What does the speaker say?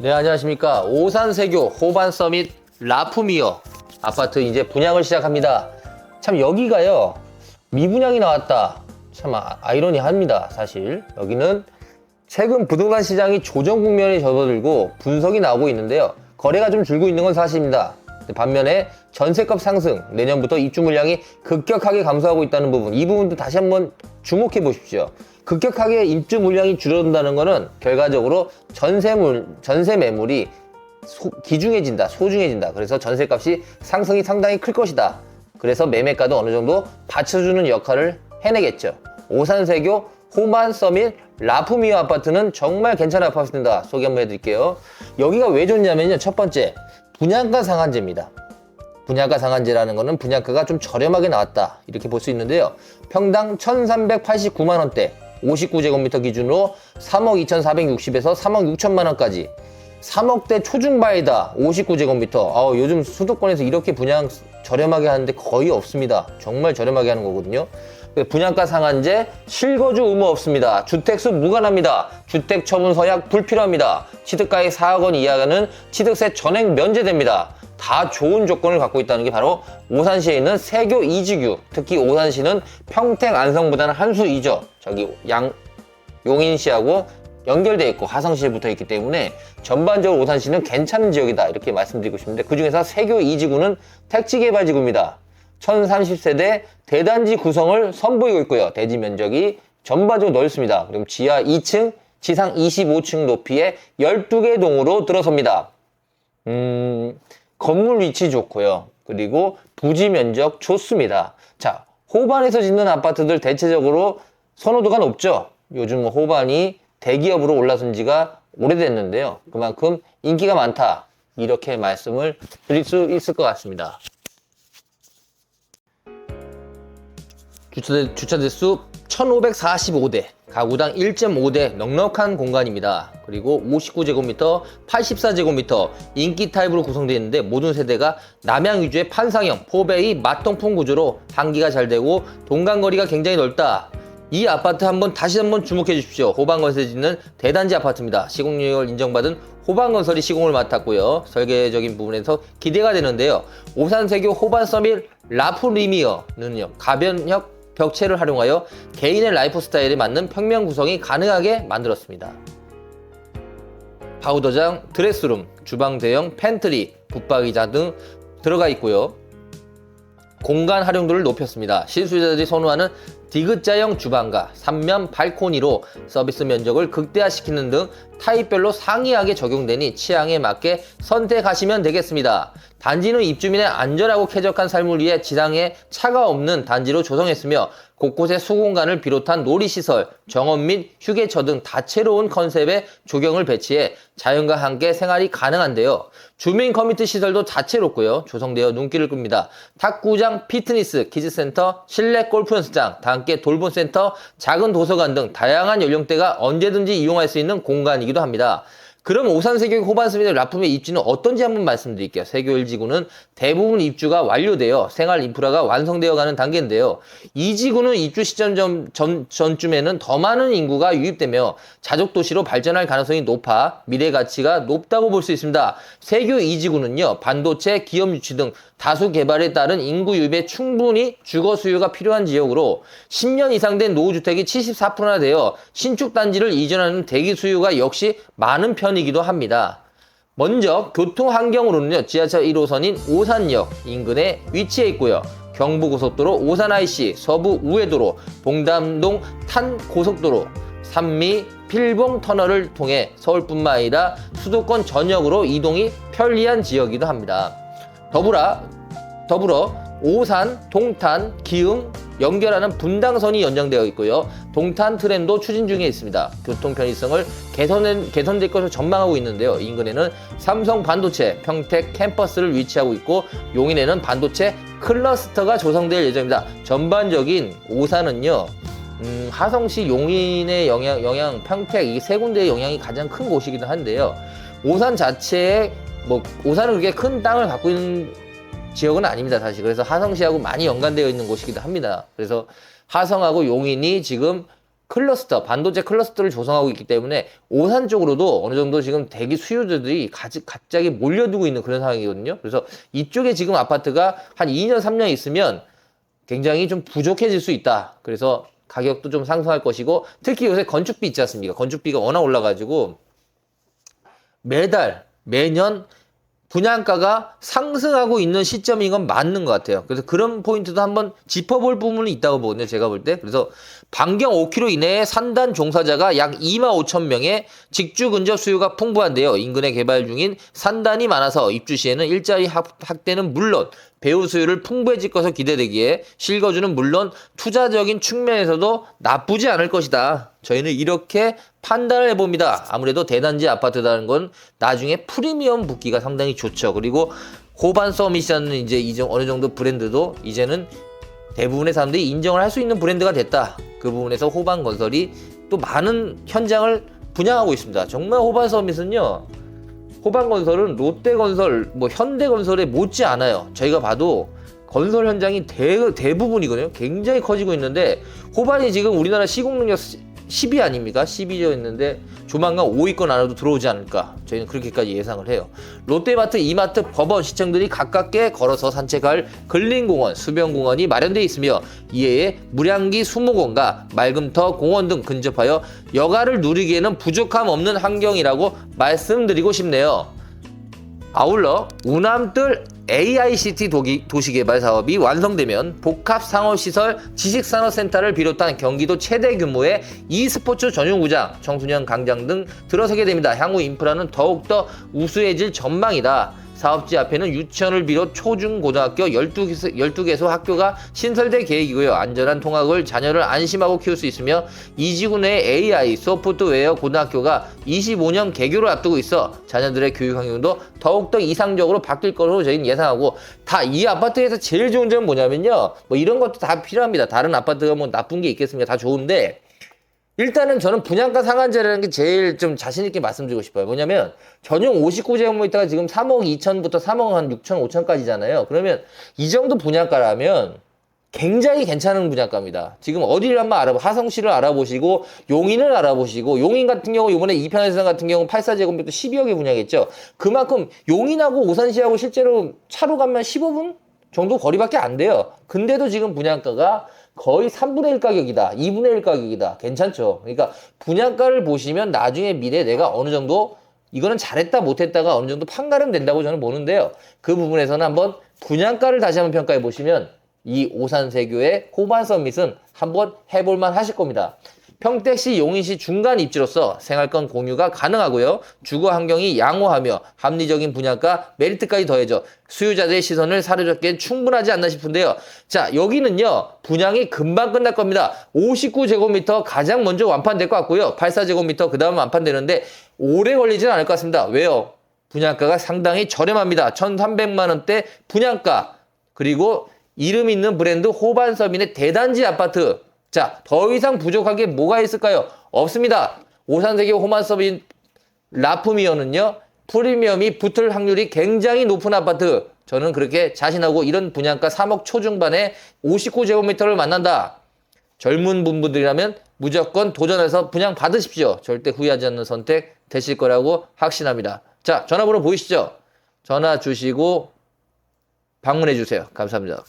네, 안녕하십니까. 오산세교 호반서밋 라프미어 아파트 이제 분양을 시작합니다. 참 여기가요, 미분양이 나왔다. 참 아이러니합니다. 사실 여기는 최근 부동산 시장이 조정 국면에 접어들고 분석이 나오고 있는데요, 거래가 좀 줄고 있는 건 사실입니다. 반면에 전셋값 상승, 내년부터 입주 물량이 급격하게 감소하고 있다는 부분, 이 부분도 다시 한번 주목해 보십시오. 급격하게 입주 물량이 줄어든다는 것은 결과적으로 전세 매물이 귀중해진다, 소중해진다. 그래서 전세값이 상승이 상당히 클 것이다. 그래서 매매가도 어느 정도 받쳐주는 역할을 해내겠죠. 오산세교 호반서밋 라프미어 아파트는 정말 괜찮은 아파트입니다. 소개 한번 해드릴게요. 여기가 왜 좋냐면요, 첫 번째, 분양가 상한제입니다. 분양가 상한제라는 것은 분양가가 좀 저렴하게 나왔다, 이렇게 볼 수 있는데요, 평당 1,389만원대 59제곱미터 기준으로 3억 2,460에서 3억 6천만원까지 3억대 초중바이다. 59제곱미터. 요즘 수도권에서 이렇게 분양 저렴하게 하는데 거의 없습니다. 정말 저렴하게 하는 거거든요. 분양가 상한제, 실거주 의무 없습니다. 주택수 무관합니다. 주택 처분 서약 불필요합니다. 취득가액 4억 원 이하는 취득세 전액 면제됩니다. 다 좋은 조건을 갖고 있다는 게 바로 오산시에 있는 세교 이지구, 특히 오산시는 평택 안성보다는 한 수 이죠. 저기 용인시하고 연결되어 있고 하성시에 붙어 있기 때문에 전반적으로 오산시는 괜찮은 지역이다, 이렇게 말씀드리고 싶은데, 그 중에서 세교 이지구는 택지개발지구입니다. 1030세대 대단지 구성을 선보이고 있고요. 대지 면적이 전반적으로 넓습니다. 그리고 지하 2층, 지상 25층 높이의 12개 동으로 들어섭니다. 건물 위치 좋고요. 그리고 부지 면적 좋습니다. 자, 호반에서 짓는 아파트들 대체적으로 선호도가 높죠. 요즘 호반이 대기업으로 올라선 지가 오래됐는데요, 그만큼 인기가 많다, 이렇게 말씀을 드릴 수 있을 것 같습니다. 주차 대수 1545대, 가구당 1.5대 넉넉한 공간입니다. 그리고 59제곱미터, 84제곱미터 인기 타입으로 구성되어 있는데, 모든 세대가 남향 위주의 판상형 4베이 맞통풍 구조로 환기가 잘 되고 동간거리가 굉장히 넓다. 이 아파트 다시 한번 주목해 주십시오. 호반건설에 짓는 대단지 아파트입니다. 시공력을 인정받은 호반건설이 시공을 맡았고요. 설계적인 부분에서 기대가 되는데요, 오산세교 호반서밋 라프미어는요, 가변형 벽체를 활용하여 개인의 라이프 스타일에 맞는 평면 구성이 가능하게 만들었습니다. 파우더장, 드레스룸, 주방 대형 팬트리, 붙박이장 등 들어가 있고요. 공간 활용도를 높였습니다. 실수요자들이 선호하는 디귿자형 주방과 3면 발코니로 서비스 면적을 극대화시키는 등 타입별로 상이하게 적용되니 취향에 맞게 선택하시면 되겠습니다. 단지는 입주민의 안전하고 쾌적한 삶을 위해 지상에 차가 없는 단지로 조성했으며, 곳곳에 수공간을 비롯한 놀이시설, 정원 및 휴게처 등 다채로운 컨셉의 조경을 배치해 자연과 함께 생활이 가능한데요, 주민 커뮤니티 시설도 다채롭고요, 조성되어 눈길을 끕니다. 탁구장, 피트니스, 키즈센터, 실내 골프 연습장, 다 함께 돌봄센터, 작은 도서관 등 다양한 연령대가 언제든지 이용할 수 있는 공간이기도 합니다. 그럼 오산세교 호반서밋 라프미어 입지는 어떤지 한번 말씀드릴게요. 세교 1지구는 대부분 입주가 완료되어 생활 인프라가 완성되어 가는 단계인데요, 이 지구는 입주 시점 전쯤에는 더 많은 인구가 유입되며 자족도시로 발전할 가능성이 높아 미래 가치가 높다고 볼 수 있습니다. 세교 2지구는요, 반도체, 기업 유치 등 다수 개발에 따른 인구 유입에 충분히 주거 수요가 필요한 지역으로 10년 이상 된 노후주택이 74%나 되어 신축 단지를 이전하는 대기 수요가 역시 많은 편이기도 합니다. 먼저 교통 환경으로는요, 지하철 1호선인 오산역 인근에 위치해 있고요, 경부고속도로 오산 IC, 서부 우회도로, 봉담동 탄 고속도로, 산미 필봉 터널을 통해 서울뿐만 아니라 수도권 전역으로 이동이 편리한 지역이기도 합니다. 더불어 오산, 동탄, 기흥 연결하는 분당선이 연장되어 있고요, 동탄 트램도 추진 중에 있습니다. 교통 편의성을 개선될 것을 전망하고 있는데요, 인근에는 삼성 반도체 평택 캠퍼스를 위치하고 있고, 용인에는 반도체 클러스터가 조성될 예정입니다. 전반적인 오산은요, 하성시, 용인의 영향, 평택, 이 세 군데의 영향이 가장 큰 곳이기도 한데요, 오산 자체에 오산은 그렇게 큰 땅을 갖고 있는 지역은 아닙니다, 사실. 그래서 하성시하고 많이 연관되어 있는 곳이기도 합니다. 그래서 하성하고 용인이 지금 클러스터, 반도체 클러스터를 조성하고 있기 때문에 오산 쪽으로도 어느 정도 지금 대기 수요자들이 갑자기 몰려들고 있는 그런 상황이거든요. 그래서 이쪽에 지금 아파트가 한 2년, 3년 있으면 굉장히 좀 부족해질 수 있다. 그래서 가격도 좀 상승할 것이고, 특히 요새 건축비 있지 않습니까? 건축비가 워낙 올라가지고 매년 분양가가 상승하고 있는 시점인 건 맞는 것 같아요. 그래서 그런 포인트도 한번 짚어볼 부분이 있다고 보거든요. 제가 볼 때. 그래서 반경 5km 이내에 산단 종사자가 약 2만 5천 명의 직주 근접 수요가 풍부한데요. 인근에 개발 중인 산단이 많아서 입주 시에는 일자리 확대는 물론 배우 수요를 풍부해질 것으로 기대되기에 실거주는 물론 투자적인 측면에서도 나쁘지 않을 것이다. 저희는 이렇게 판단을 해봅니다. 아무래도 대단지 아파트라는 건 나중에 프리미엄 붙기가 상당히 좋죠. 그리고 호반 서밋이라는 이제 어느 정도 브랜드도 이제는 대부분의 사람들이 인정을 할 수 있는 브랜드가 됐다. 그 부분에서 호반 건설이 또 많은 현장을 분양하고 있습니다. 정말 호반 서밋은요, 호반건설은 롯데건설, 현대건설에 못지 않아요. 저희가 봐도 건설 현장이 대부분이거든요. 굉장히 커지고 있는데, 호반이 지금 우리나라 시공능력 10위 아닙니까? 10위여 있는데 조만간 5위권 안으로 들어오지 않을까, 저희는 그렇게까지 예상을 해요. 롯데마트, 이마트, 법원, 시청들이 가깝게 걸어서 산책할 근린공원, 수변공원이 마련되어 있으며 이에 무량기 수목원과 맑음터 공원 등 근접하여 여가를 누리기에는 부족함 없는 환경이라고 말씀드리고 싶네요. 아울러 우남뜰 AICT 도시개발 사업이 완성되면 복합상업시설 지식산업센터를 비롯한 경기도 최대 규모의 e스포츠 전용구장, 청소년 강장 등 들어서게 됩니다. 향후 인프라는 더욱더 우수해질 전망이다. 사업지 앞에는 유치원을 비롯 초중고등학교 12개소 학교가 신설될 계획이고요. 안전한 통학을 자녀를 안심하고 키울 수 있으며 이지구 내 AI, 소프트웨어 고등학교가 25년 개교를 앞두고 있어 자녀들의 교육 환경도 더욱더 이상적으로 바뀔 것으로 저희는 예상하고, 다 이 아파트에서 제일 좋은 점은 뭐냐면요, 이런 것도 다 필요합니다. 다른 아파트가 나쁜 게 있겠습니까? 다 좋은데, 일단은 저는 분양가 상한제라는 게 제일 좀 자신있게 말씀드리고 싶어요. 뭐냐면, 전용 59제곱미터가 지금 3억 2천부터 3억 한 6천, 5천까지잖아요. 그러면 이 정도 분양가라면 굉장히 괜찮은 분양가입니다. 지금 어디를 한번 하성시를 알아보시고, 용인을 알아보시고, 용인 같은 경우, 이번에 이편회선 같은 경우 84제곱미터 12억에 분양했죠. 그만큼 용인하고 오산시하고 실제로 차로 가면 15분 정도 거리밖에 안 돼요. 근데도 지금 분양가가 거의 3분의 1 가격이다. 2분의 1 가격이다. 괜찮죠? 그러니까 분양가를 보시면 나중에 미래에 내가 어느 정도, 이거는 잘했다 못했다가 어느 정도 판가름 된다고 저는 보는데요. 그 부분에서는 한번 분양가를 다시 한번 평가해 보시면 이 오산세교의 호반 서밋은 한번 해볼만 하실 겁니다. 평택시, 용인시 중간 입지로서 생활권 공유가 가능하고요. 주거 환경이 양호하며 합리적인 분양가 메리트까지 더해져 수요자들의 시선을 사로잡기엔 충분하지 않나 싶은데요. 자, 여기는요, 분양이 금방 끝날 겁니다. 59제곱미터 가장 먼저 완판될 것 같고요. 84제곱미터 그 다음 완판되는데 오래 걸리지는 않을 것 같습니다. 왜요? 분양가가 상당히 저렴합니다. 1,300만 원대 분양가, 그리고 이름 있는 브랜드 호반 서밋의 대단지 아파트. 자, 더 이상 부족한 게 뭐가 있을까요? 없습니다. 오산세교 호반 서밋 라프미어는요, 프리미엄이 붙을 확률이 굉장히 높은 아파트. 저는 그렇게 자신하고 이런 분양가 3억 초중반에 59제곱미터를 만난다. 젊은 분들이라면 무조건 도전해서 분양 받으십시오. 절대 후회하지 않는 선택 되실 거라고 확신합니다. 자, 전화번호 보이시죠? 전화 주시고 방문해 주세요. 감사합니다.